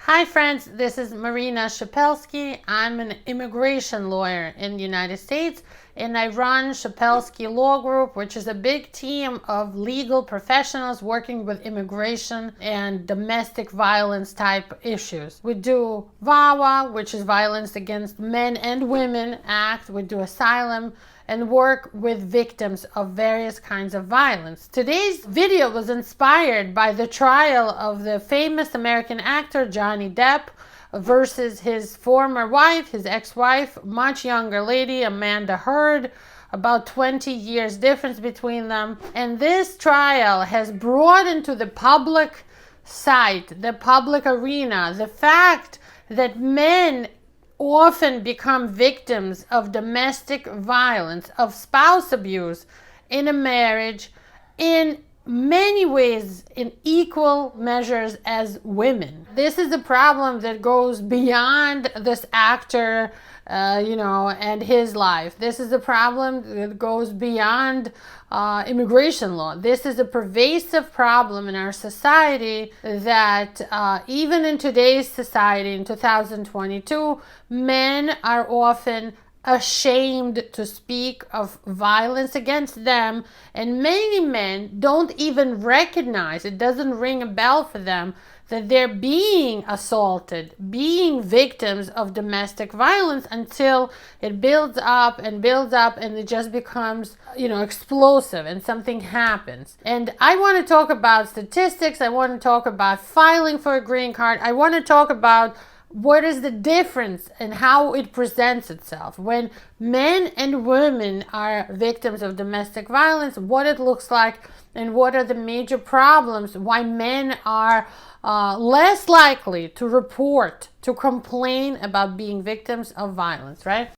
Hi friends, this is Marina Shepelsky. I'm an immigration lawyer in the United States, and I run Shepelsky Law Group, which is a big team of legal professionals working with immigration and domestic violence type issues. We do VAWA, which is Violence Against Men and Women Act. We do asylum and work with victims of various kinds of violence. Today's video was inspired by the trial of the famous American actor Johnny Depp versus his former wife, his ex-wife, much younger lady, Amanda Heard, about 20 years difference between them. And this trial has brought into the public sight, the public arena, the fact that men often become victims of domestic violence, of spouse abuse in a marriage, in many ways in equal measures as women. This is a problem that goes beyond this actor, and his life. This is a problem that goes beyond immigration law. This is a pervasive problem in our society that even in today's society, in 2022, men are often ashamed to speak of violence against them, and many men don't even recognize, it doesn't ring a bell for them, that they're being assaulted, being victims of domestic violence until it builds up and it just becomes, explosive and something happens. And I want to talk about statistics. I want to talk about filing for a green card. I want to talk about what is the difference and how it presents itself when men and women are victims of domestic violence, what it looks like, and what are the major problems, why men are less likely to report, to complain about being victims of violence, right?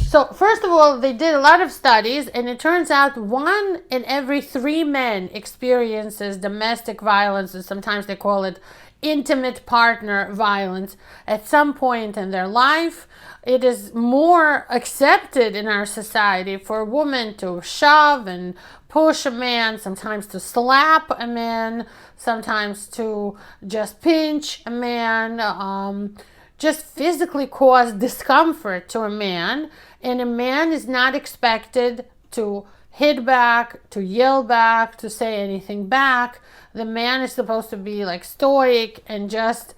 So first of all, they did a lot of studies, and it turns out 1 in every 3 men experiences domestic violence, and sometimes they call it intimate partner violence at some point in their life. It is more accepted in our society for a woman to shove and push a man, sometimes to slap a man, sometimes to just pinch a man, just physically cause discomfort to a man. And a man is not expected to hit back, to yell back, to say anything back. The man is supposed to be like stoic and just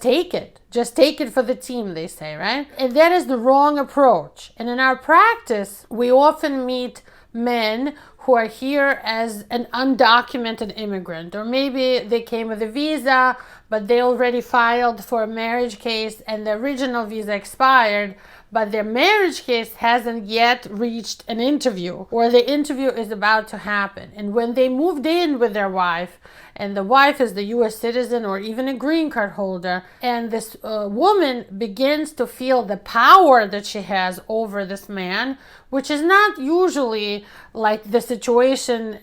take it. Just take it for the team, they say, right? And that is the wrong approach. And in our practice, we often meet men who are here as an undocumented immigrant, or maybe they came with a visa, but they already filed for a marriage case and the original visa expired, but their marriage case hasn't yet reached an interview, or the interview is about to happen. And when they moved in with their wife, and the wife is the US citizen or even a green card holder, and this woman begins to feel the power that she has over this man, which is not usually like the situation,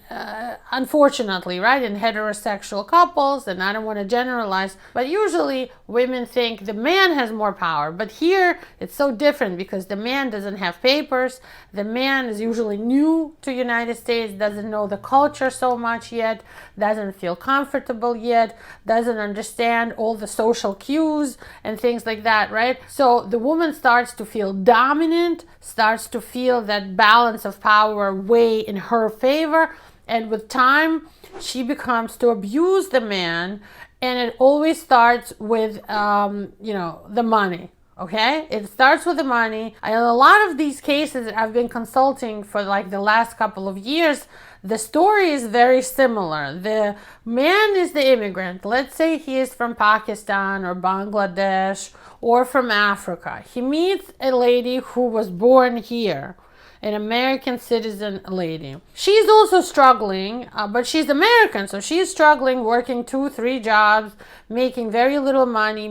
unfortunately, right, in heterosexual couples, and I don't want to generalize, but usually women think the man has more power. But here it's so different because the man doesn't have papers, the man is usually new to United States, doesn't know the culture so much yet, doesn't feel comfortable yet, doesn't understand all the social cues and things like that, right? So the woman starts to feel dominant, starts to feel that balance of power way in her favor, and with time she becomes to abuse the man, and it always starts with the money. Okay, it starts with the money. And a lot of these cases that I've been consulting for like the last couple of years, the story is very similar. The man is the immigrant. Let's say he is from Pakistan or Bangladesh or from Africa. He meets a lady who was born here, an American citizen lady. She's also struggling, but she's American, so she's struggling, working 2-3 jobs, making very little money,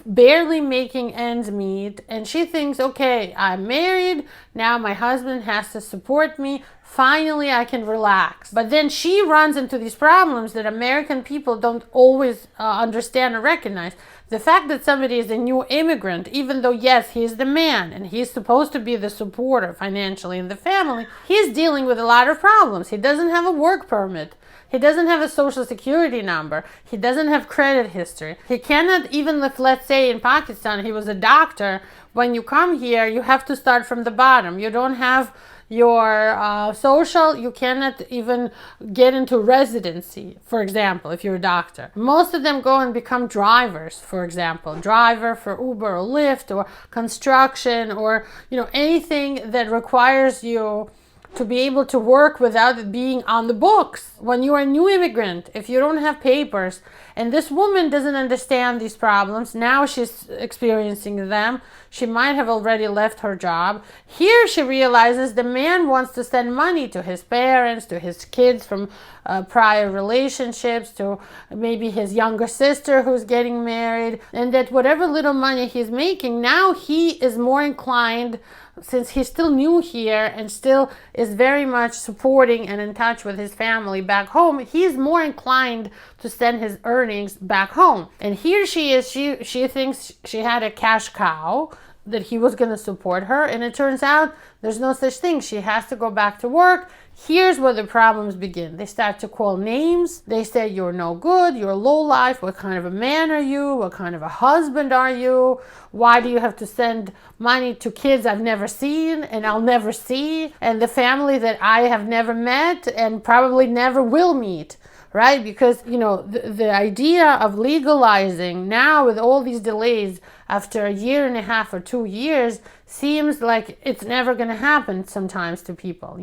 barely making ends meet, and she thinks, okay, I'm married, now my husband has to support me, finally I can relax. But then she runs into these problems that American people don't always understand or recognize. The fact that somebody is a new immigrant, even though, yes, he's the man and he's supposed to be the supporter financially in the family, he's dealing with a lot of problems. He doesn't have a work permit. He doesn't have a social security number. He doesn't have credit history. He cannot, even if, let's say in Pakistan, he was a doctor, when you come here, you have to start from the bottom. You don't have your social, you cannot even get into residency, for example, if you're a doctor. Most of them go and become drivers, for example, driver for Uber or Lyft or construction or, anything that requires you to be able to work without it being on the books. When you are a new immigrant, if you don't have papers, and this woman doesn't understand these problems, now she's experiencing them. She might have already left her job. Here she realizes the man wants to send money to his parents, to his kids from prior relationships, to maybe his younger sister who's getting married, and that whatever little money he's making, now he is more inclined, since he's still new here and still is very much supporting and in touch with his family back home, he's more inclined to send his earnings back home. And here she is, she thinks she had a cash cow, that he was going to support her, and it turns out there's no such thing. She has to go back to work. Here's where the problems begin. They start to call names. They say, you're no good, you're low life, what kind of a man are you, what kind of a husband are you, why do you have to send money to kids I've never seen and I'll never see, and the family that I have never met and probably never will meet. Right? Because, the idea of legalizing now with all these delays after a year and a half or 2 years seems like it's never going to happen sometimes to people.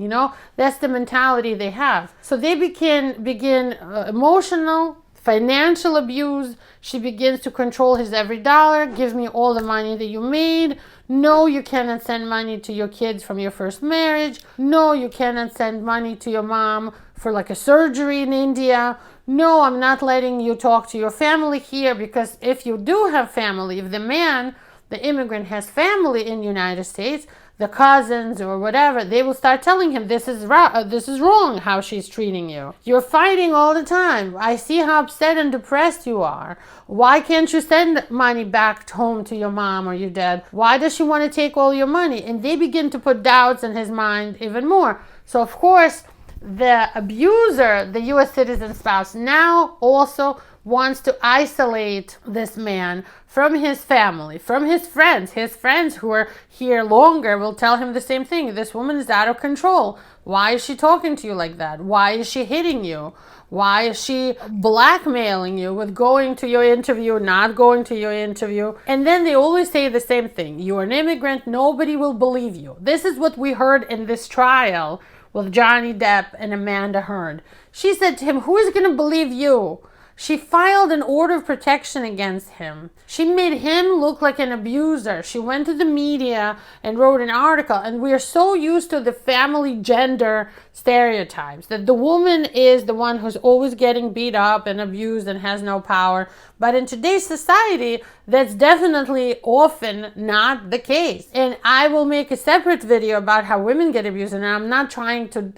That's the mentality they have. So they begin emotional, financial abuse. She begins to control his every dollar. Give me all the money that you made. No, you cannot send money to your kids from your first marriage. No, you cannot send money to your mom for like a surgery in India. No, I'm not letting you talk to your family here, because if you do have family, if the immigrant has family in the United States, the cousins or whatever, they will start telling him, this is wrong how she's treating you. You're fighting all the time. I see how upset and depressed you are. Why can't you send money back home to your mom or your dad? Why does she want to take all your money? And they begin to put doubts in his mind even more. So of course, the abuser, the U.S. citizen spouse, now also wants to isolate this man from his family, from his friends. His friends who are here longer will tell him the same thing. This woman is out of control. Why is she talking to you like that? Why is she hitting you? Why is she blackmailing you with going to your interview, not going to your interview? And then they always say the same thing. You're an immigrant. Nobody will believe you. This is what we heard in this trial with Johnny Depp and Amanda Heard. She said to him, who is going to believe you? She filed an order of protection against him. She made him look like an abuser. She went to the media and wrote an article. And we are so used to the family gender stereotypes that the woman is the one who's always getting beat up and abused and has no power. But in today's society, that's definitely often not the case. And I will make a separate video about how women get abused. And I'm not trying to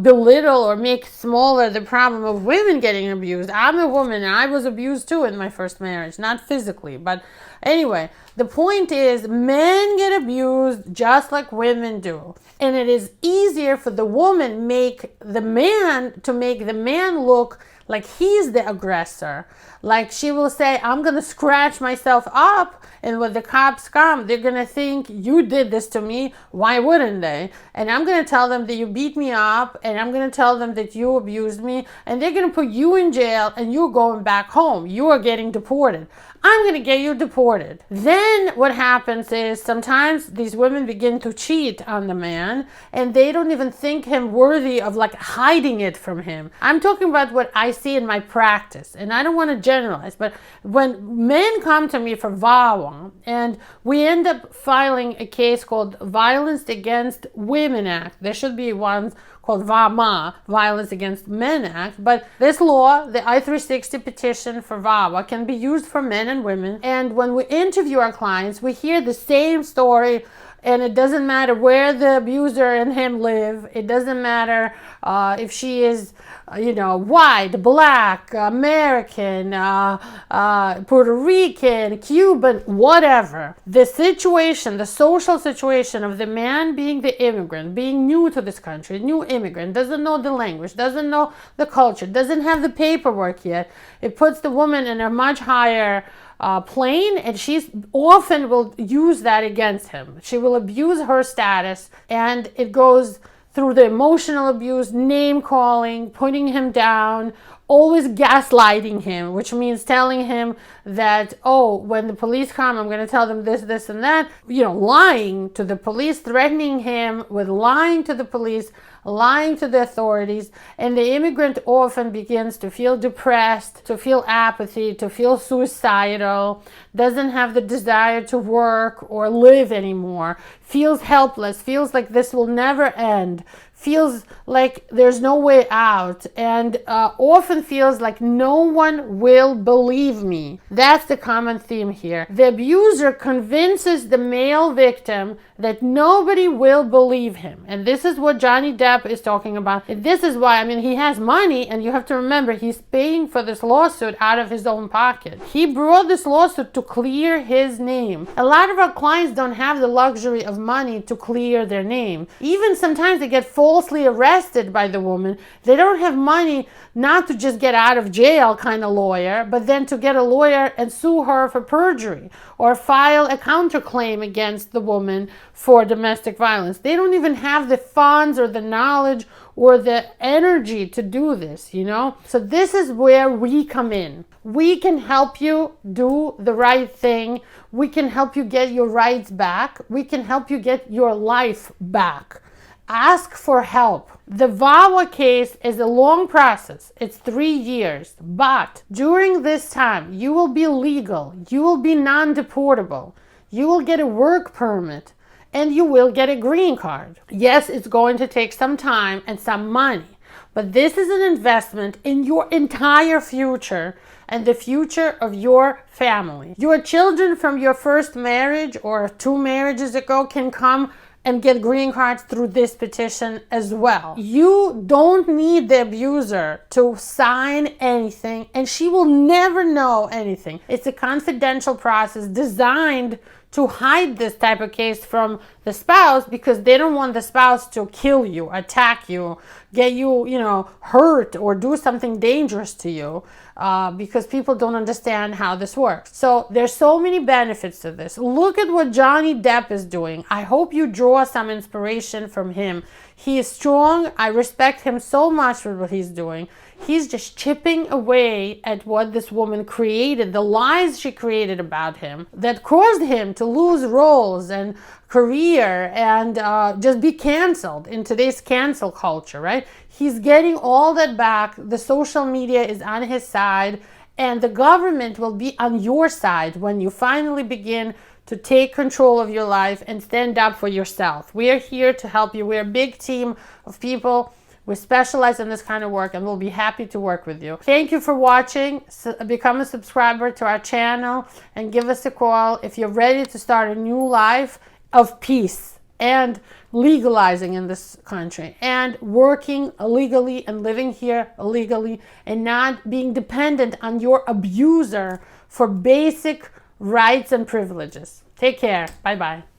belittle or make smaller the problem of women getting abused. I'm a woman and I was abused too in my first marriage, not physically. But anyway, the point is men get abused just like women do. And it is easier for the woman to make the man look like he's the aggressor. Like she will say, I'm going to scratch myself up, and when the cops come, they're going to think you did this to me. Why wouldn't they? And I'm going to tell them that you beat me up, and I'm going to tell them that you abused me, and they're going to put you in jail, and you're going back home. You are getting deported. I'm going to get you deported. Then what happens is sometimes these women begin to cheat on the man, and they don't even think him worthy of like hiding it from him. I'm talking about what I see in my practice, and I don't want to generalize, but when men come to me for VAWA, and we end up filing a case called Violence Against Women Act. There should be one called VAWA, Violence Against Men Act. But this law, the I-360 petition for VAWA, can be used for men and women. And when we interview our clients, we hear the same story and it doesn't matter where the abuser and him live. It doesn't matter if she is, white, black, American, Puerto Rican, Cuban, whatever. The situation, the social situation of the man being the immigrant, being new to this country, new immigrant, doesn't know the language, doesn't know the culture, doesn't have the paperwork yet. It puts the woman in a much higher plane, and she's often will use that against him. She will abuse her status, and it goes through the emotional abuse, name calling, putting him down, always gaslighting him, which means telling him that, oh, when the police come, I'm going to tell them this, this, and that. Lying to the police, threatening him with lying to the police, lying to the authorities. And the immigrant often begins to feel depressed, to feel apathy, to feel suicidal, doesn't have the desire to work or live anymore, feels helpless, feels like this will never end, feels like there's no way out, and often feels like no one will believe me. That's the common theme here. The abuser convinces the male victim that nobody will believe him. And this is what Johnny Depp is talking about. And this is why, he has money, and you have to remember, he's paying for this lawsuit out of his own pocket. He brought this lawsuit to clear his name. A lot of our clients don't have the luxury of money to clear their name. Even sometimes they get falsely arrested by the woman. They don't have money not to just get out of jail kind of lawyer, but then to get a lawyer and sue her for perjury or file a counterclaim against the woman for domestic violence. They don't even have the funds or the knowledge or the energy to do this, So this is where we come in. We can help you do the right thing. We can help you get your rights back. We can help you get your life back. Ask for help. The VAWA case is a long process. It's 3 years. But during this time, you will be legal. You will be non-deportable. You will get a work permit. And you will get a green card. Yes, it's going to take some time and some money. But this is an investment in your entire future and the future of your family. Your children from your first marriage or 2 marriages ago can come and get green cards through this petition as well. You don't need the abuser to sign anything, and she will never know anything. It's a confidential process designed to hide this type of case from the spouse, because they don't want the spouse to kill you, attack you, get you, hurt or do something dangerous to you, because people don't understand how this works. So there's so many benefits to this. Look at what Johnny Depp is doing. I hope you draw some inspiration from him. He is strong. I respect him so much for what he's doing. He's just chipping away at what this woman created, the lies she created about him that caused him to lose roles and career and just be canceled in today's cancel culture, right? He's getting all that back. The social media is on his side, and the government will be on your side when you finally begin to take control of your life and stand up for yourself. We are here to help you. We're a big team of people. We specialize in this kind of work, and we'll be happy to work with you. Thank you for watching. Become a subscriber to our channel and give us a call if you're ready to start a new life of peace and legalizing in this country and working illegally and living here illegally and not being dependent on your abuser for basic rights and privileges. Take care. Bye-bye.